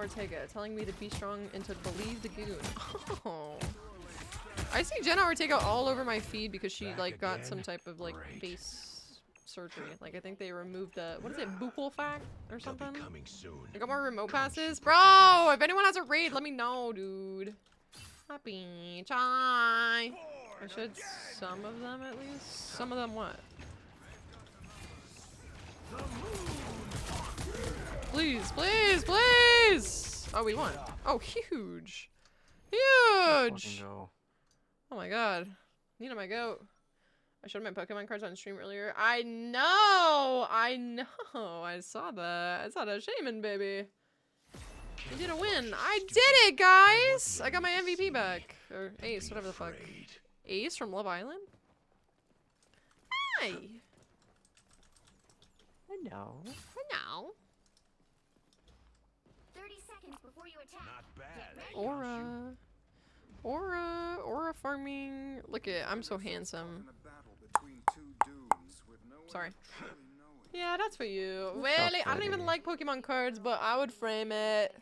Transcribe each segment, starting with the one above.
Ortega telling me to be strong and to believe the goon. Oh. I see Jenna Ortega all over my feed because she like got some type of like face surgery. Like I think they removed the what is it, buccal fat or something? I got more remote passes. Bro, if anyone has a raid, let me know, dude. Happy chai. I should some of them at least. Some of them what? Please, please, please! Oh, we won. Oh, huge. Huge! Oh my god. Nina, my goat. I showed my Pokemon cards on stream earlier. I know! I know! I saw that. I saw that Shaman, baby. You did a win. I did it, guys! I got my MVP back. Or Ace, whatever the fuck. Ace from Love Island? Hi! Hello. Hello. 30 seconds before you attack. Not bad. Aura. Aura farming. Look at, I'm so handsome. Sorry. Yeah, that's for you. Well, I don't even like Pokemon cards, but I would frame it.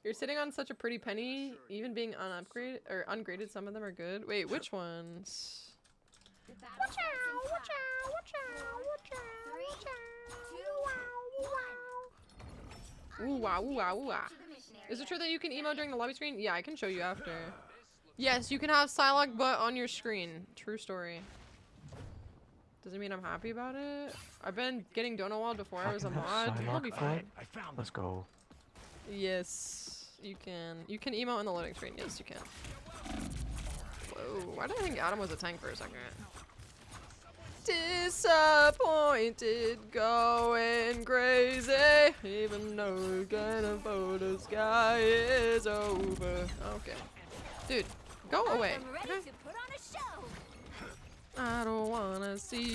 You're sitting on such a pretty penny. Even being unupgraded or ungraded, some of them are good. Wait, which ones? Watch out! Watch out! Watch out! Watch out! 3, 2, 1. Ooh wow, ooh wow, ooh wow. Is it true that you can emo during the lobby screen? Yeah, I can show you after. Yes, you can have Psylocke but on your screen. True story. Doesn't mean I'm happy about it. I've been getting Donut Walled before I was a mod. I'll be fine. Let's go. Yes, you can. You can emo in the loading screen. Yes, you can. Whoa, why did I think Adam was a tank for a second? Disappointed, going crazy, even though kind of the sky is over. Okay. Dude, go away. Okay? I don't wanna see you